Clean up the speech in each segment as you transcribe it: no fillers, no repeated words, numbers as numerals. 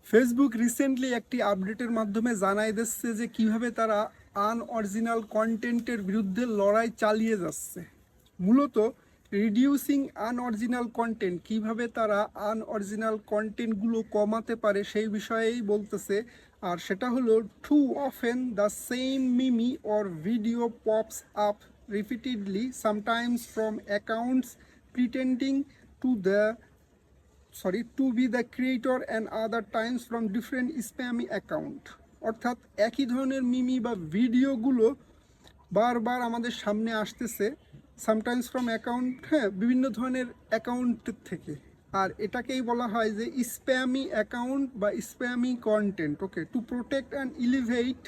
Facebook recently একটি আপডেটের মাধ্যমে জানাই দিচ্ছে যে কিভাবে তারা আনঅরিজিনাল কন্টেন্টের বিরুদ্ধে লড়াই চালিয়ে যাচ্ছে। মূলত রিডিউসিং আনঅরিজিনাল কন্টেন্ট, কিভাবে তারা আনঅরিজিনাল কন্টেন্টগুলো কমাতে পারে সেই বিষয়েই বলতেছে। আর সেটা হলো, too often the same meme or video pops up repeatedly, sometimes from accounts pretending to the to be the creator and other times from different spammy account। অর্থাৎ একই ধরনের মিমি বা ভিডিওগুলো বারবার আমাদের সামনে আসতেছে, সামটাইমস ফ্রম অ্যাকাউন্ট, হ্যাঁ, বিভিন্ন ধরনের অ্যাকাউন্ট থেকে। আর এটাকেই বলা হয় যে স্প্যামি অ্যাকাউন্ট বা spammy content. Okay, to protect and elevate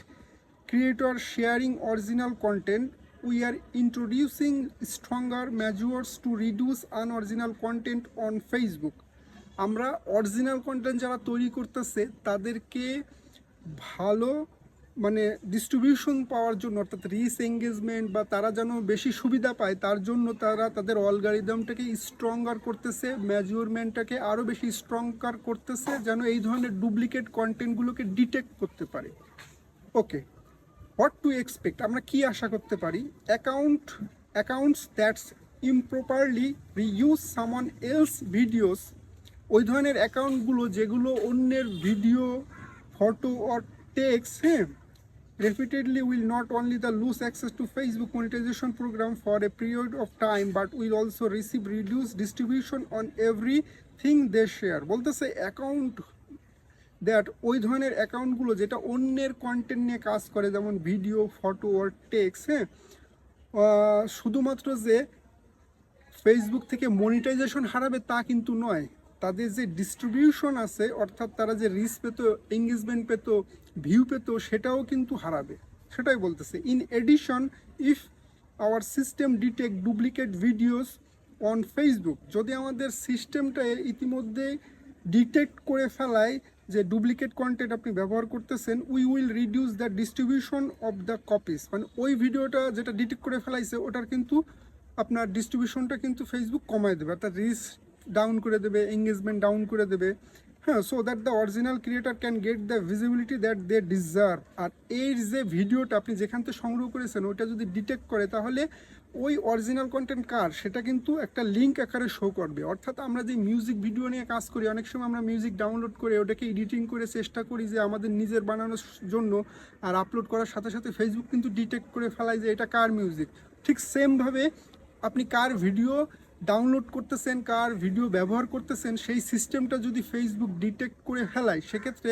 creator sharing original content, we are introducing stronger measures to reduce unoriginal content on Facebook। আমরা অরিজিনাল কন্টেন্ট যারা তৈরি করতেছে তাদেরকে ভালো ডিস্ট্রিবিউশন পাওয়ার জন্য, অর্থাৎ রিচ এঙ্গেজমেন্ট বা তারা যেন বেশি সুবিধা পায় তার জন্য তারা তাদের অ্যালগরিদমটাকে স্ট্রঙ্গার করতেছে, মেজারমেন্টটাকে আরও বেশি স্ট্রঙ্গার করতেছে, যেন এই ধরনের ডুপ্লিকেট কন্টেন্টগুলোকে ডিটেক্ট করতে পারে। ওকে, হোয়াট টু এক্সপেক্ট, আমরা কি আশা করতে পারি? Accounts that's improperly reuse someone else videos, ওই ধরনের অ্যাকাউন্টগুলো যেগুলো অন্যের ভিডিও, ফটো অর টেক্সট, হ্যাঁ, repeatedly will not only the lose access to Facebook monetization program for a period of time but will also receive reduced distribution on everything they share। বলতেছে account that, ওই ধরনের অ্যাকাউন্টগুলো যেটা অন্যের content নিয়ে কাজ করে, যেমন ভিডিও, ফটো অর টেক্সট, হ্যাঁ, শুধুমাত্র যে ফেসবুক থেকে মনিটাইজেশন হারাবে তা কিন্তু নয়, তাদের যে ডিস্ট্রিবিউশন আছে, অর্থাৎ তারা যে রিচ পেত, এঙ্গেজমেন্ট পেত, ভিউ পেত, সেটাও কিন্তু হারাবে। সেটাই বলতেছে। In addition, if our system detect duplicate videos on Facebook, যদি আমাদের সিস্টেমটা ইতিমধ্যে ডিটেক্ট করে ফেলায় যে ডুপ্লিকেট কন্টেন্ট আপনি ব্যবহার করতেছেন, we will reduce the distribution of the copies, মানে ওই ভিডিওটা যেটা ডিটেক্ট করে ফেলাইছে ওটার কিন্তু আপনার ডিস্ট্রিবিউশনটা কিন্তু ফেসবুক কমায় দেবে, অর্থাৎ রিচ ডাউন করে দেবে, এঙ্গেজমেন্ট ডাউন করে দেবে, হ্যাঁ, so that the original creator can get the visibility that they deserve. আর এই যে ভিডিওটা আপনি যেখান থেকে সংগ্রহ করেছেন ওইটা যদি ডিটেক্ট করে, তাহলে ওই অরিজিনাল কন্টেন্ট কার সেটা কিন্তু একটা লিঙ্ক আকারে শো করবে। অর্থাৎ আমরা যে মিউজিক ভিডিও নিয়ে কাজ করি, অনেক সময় আমরা মিউজিক ডাউনলোড করে ওটাকে এডিটিং করে চেষ্টা করি যে আমাদের নিজের বানানোর জন্য, আর আপলোড করার সাথে সাথে ফেসবুক কিন্তু ডিটেক্ট করে ফেলায় যে এটা কার মিউজিক। ঠিক সেমভাবে আপনি কার ভিডিও ডাউনলোড করতেছেন, কার ভিডিও ব্যবহার করতেছেন, সেই সিস্টেমটা যদি ফেসবুক ডিটেক্ট করে ফেলায়, সেক্ষেত্রে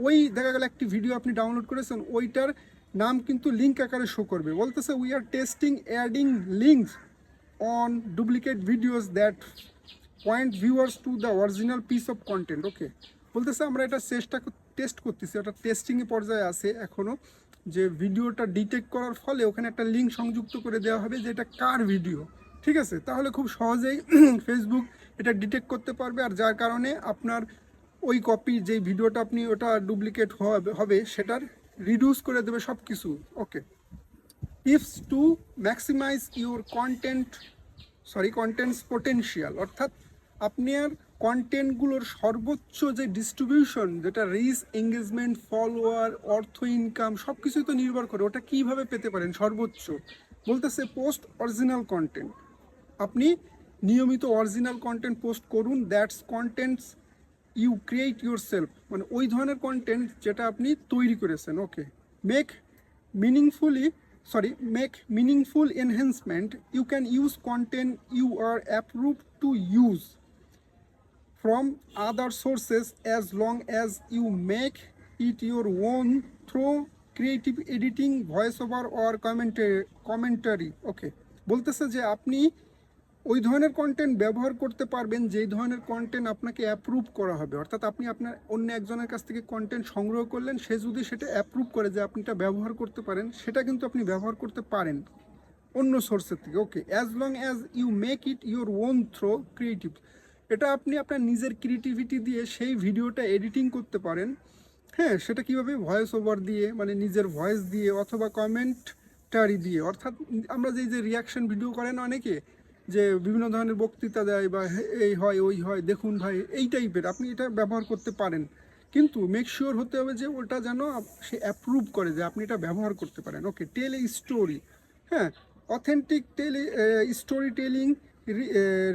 ওই দেখা গেল একটি ভিডিও আপনি ডাউনলোড করেছেন, ওইটার নাম কিন্তু লিঙ্ক আকারে শো করবে। বলতেছে we are testing adding links on duplicate videos that point viewers to the original piece of content. Okay, বলতেছে আমরা এটা টেস্ট করতেছি, ওটা টেস্টিংয়ের পর্যায়ে আছে এখনও, যে ভিডিওটা ডিটেক্ট করার ফলে ওখানে একটা লিঙ্ক সংযুক্ত করে দেওয়া হবে যে এটা কার ভিডিও। ঠিক আছে, তাহলে খুব সহজেই ফেসবুক এটা ডিটেক্ট করতে পারবে, আর যার কারণে আপনার ওই কপি যেই ভিডিওটা আপনি ওটা ডুপ্লিকেট হবে সেটার রিডিউস করে দেবে সব কিছু। Okay, tips to maximize your contents potential, অর্থাৎ আপনার কন্টেন্টগুলোর সর্বোচ্চ যে ডিস্ট্রিবিউশন, যেটা রিচ, এঙ্গেজমেন্ট, ফলোয়ার, অর্থ, ইনকাম সব কিছুই তো নির্ভর করে, ওটা কীভাবে পেতে পারেন সর্বোচ্চ। বলতেছে পোস্ট অরিজিনাল কন্টেন্ট, আপনি নিয়মিত অরিজিনাল কন্টেন্ট পোস্ট করুন। That's contents you create yourself, মানে ওই ধরনের কন্টেন্ট যেটা আপনি তৈরি করেছেন। Okay, make meaningful enhancement, you can use content you are approved to use from other sources as long as you make it your own through creative editing, voiceover or commentary। ওকে, বলতেছে যে আপনি ওই ধরনের content ব্যবহার করতে পারবেন যেই ধরনের কন্টেন্ট আপনাকে অ্যাপ্রুভ করা হবে। অর্থাৎ আপনি আপনার অন্য একজনের কাছ থেকে কন্টেন্ট সংগ্রহ করলেন, সে যদি সেটা অ্যাপ্রুভ করে যে আপনি এটা ব্যবহার করতে পারেন, সেটা কিন্তু আপনি ব্যবহার করতে পারেন অন্য সোর্সের থেকে। Okay, as long as you make it your own through creative, এটা আপনি আপনার নিজের ক্রিয়েটিভিটি দিয়ে সেই ভিডিওটা এডিটিং করতে পারেন। হ্যাঁ, সেটা কীভাবে? ভয়েস ওভার দিয়ে, মানে নিজের ভয়েস দিয়ে, অথবা কমেন্টারি দিয়ে। অর্থাৎ আমরা যে রিয়াকশন ভিডিও করেন অনেকে, যে বিভিন্ন ধরনের বক্তৃতা দেয় বা এই হয় ওই হয়, দেখুন ভাই, এই টাইপের আপনি এটা ব্যবহার করতে পারেন। কিন্তু মেক শিওর হতে হবে যে ওটা যেন সে অ্যাপ্রুভ করে যে আপনি এটা ব্যবহার করতে পারেন। ওকে, টেল এ স্টোরি, হ্যাঁ, authentic tell story telling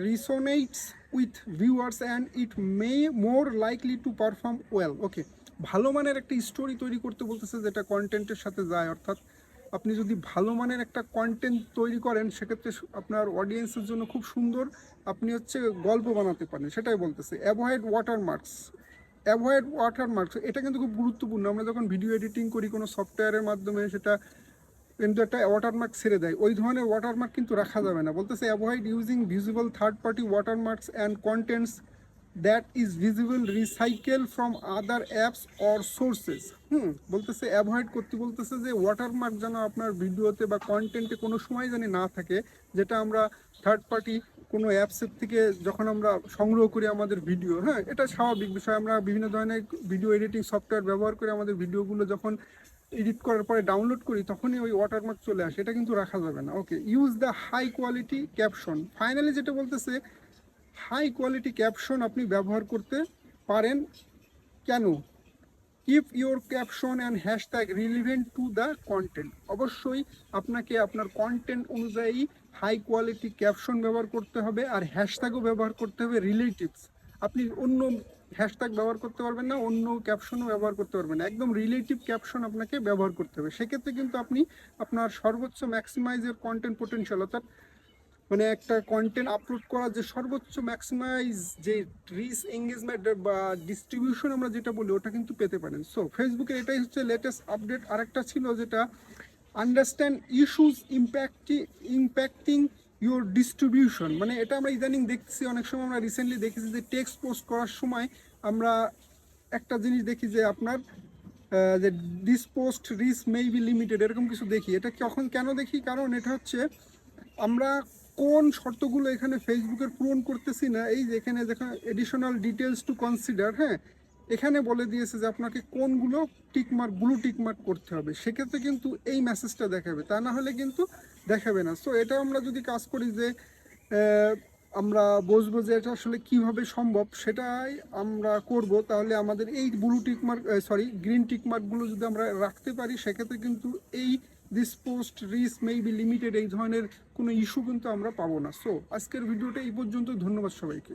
resonates with viewers and it may more likely to perform well. Okay, ভালো মানের একটা স্টোরি তৈরি করতে বলতেছে যেটা কন্টেন্টের সাথে যায়, অর্থাৎ আপনি যদি ভালো মানের একটা কন্টেন্ট তৈরি করেন সেক্ষেত্রে আপনার অডিয়েন্সের জন্য খুব সুন্দর আপনি হচ্ছে গল্প বানাতে পারেন, সেটাই বলতেছে। অ্যাভয়েড ওয়াটারমার্কস, এটা কিন্তু খুব গুরুত্বপূর্ণ। আমরা যখন ভিডিও এডিটিং করি কোনো সফটওয়্যারের মাধ্যমে, সেটা কিন্তু একটা ওয়াটারমার্ক ছেড়ে দেয়, ওই ধরনের ওয়াটারমার্ক কিন্তু রাখা যাবে না। বলতেছে avoid using visible third party watermarks and contents that is visible recycle from other apps or sources. বলতেছে অ্যাভয়েড করতে, বলতেছে যে ওয়াটারমার্ক যেন আপনার ভিডিওতে বা কন্টেন্টে কোনো সময় যেন না থাকে, যেটা আমরা থার্ড পার্টি কোনো অ্যাপসের থেকে যখন আমরা সংগ্রহ করি আমাদের ভিডিও, হ্যাঁ, এটা স্বাভাবিক বিষয়। আমরা বিভিন্ন ধরনের ভিডিও এডিটিং সফটওয়্যার ব্যবহার করে আমাদের ভিডিওগুলো যখন এডিট করার পরে ডাউনলোড করি তখনই ওই ওয়াটারমার্ক চলে আসে, এটা কিন্তু রাখা যাবে না। Okay, use the high quality caption. Finally যেটা বলতেছে, হাই কোয়ালিটি ক্যাপশন আপনি ব্যবহার করতে পারেন। কেন? Keep your caption and hashtag relevant to the content. অবশ্যই আপনাকে আপনার কন্টেন্ট অনুযায়ী হাই কোয়ালিটি ক্যাপশন ব্যবহার করতে হবে, আর হ্যাশট্যাগও ব্যবহার করতে হবে রিলেটিভস। আপনি অন্য হ্যাশট্যাগ ব্যবহার করতে পারবেন না, অন্য ক্যাপশনও ব্যবহার করতে পারবেন না, একদম রিলেটিভ ক্যাপশন আপনাকে ব্যবহার করতে হবে। সেক্ষেত্রে কিন্তু আপনি আপনার সর্বোচ্চ ম্যাক্সিমাইজের কন্টেন্ট পোটেনশিয়াল, অর্থাৎ মানে একটা কন্টেন্ট আপলোড করার যে সর্বোচ্চ ম্যাক্সিমাইজ যে রিচ এঙ্গেজমেন্ট বা ডিস্ট্রিবিউশন আমরা যেটা বলি, ওটা কিন্তু পেতে পারেন। সো ফেসবুকের এটাই হচ্ছে লেটেস্ট আপডেট। আরেকটা ছিল যেটা understand issues impacting your distribution, মানে এটা আমরা ইদানিং দেখছি, অনেক সময় আমরা রিসেন্টলি দেখেছি যে টেক্সট পোস্ট করার সময় আমরা একটা জিনিস দেখি যে আপনার যে this post rich may be limited, এরকম কিছু দেখি। এটা কখন কেন দেখি? কারণ এটা হচ্ছে আমরা কোন শর্তগুলো এখানে ফেসবুকের পূরণ করতেছি না। এই যে এখানে যেখানে এডিশনাল ডিটেলস টু কনসিডার, হ্যাঁ, এখানে বলে দিয়েছে যে আপনাকে কোনগুলো টিকমার্ক, ব্লু টিকমার্ক করতে হবে, সেক্ষেত্রে কিন্তু এই মেসেজটা দেখাবে, তা না হলে কিন্তু দেখাবে না। সো এটা আমরা যদি কাজ করি যে আমরা বুঝবো যে এটা আসলে কিভাবে সম্ভব, সেটাই আমরা করব, তাহলে আমাদের এই ব্লু টিকমার্ক গ্রিন টিকমার্কগুলো যদি আমরা রাখতে পারি, সেক্ষেত্রে কিন্তু এই this post rich may be limited এই ধরনের কোনো ইস্যু কিন্তু আমরা পাবো না। সো আজকের ভিডিওটা এই পর্যন্ত, ধন্যবাদ সবাইকে।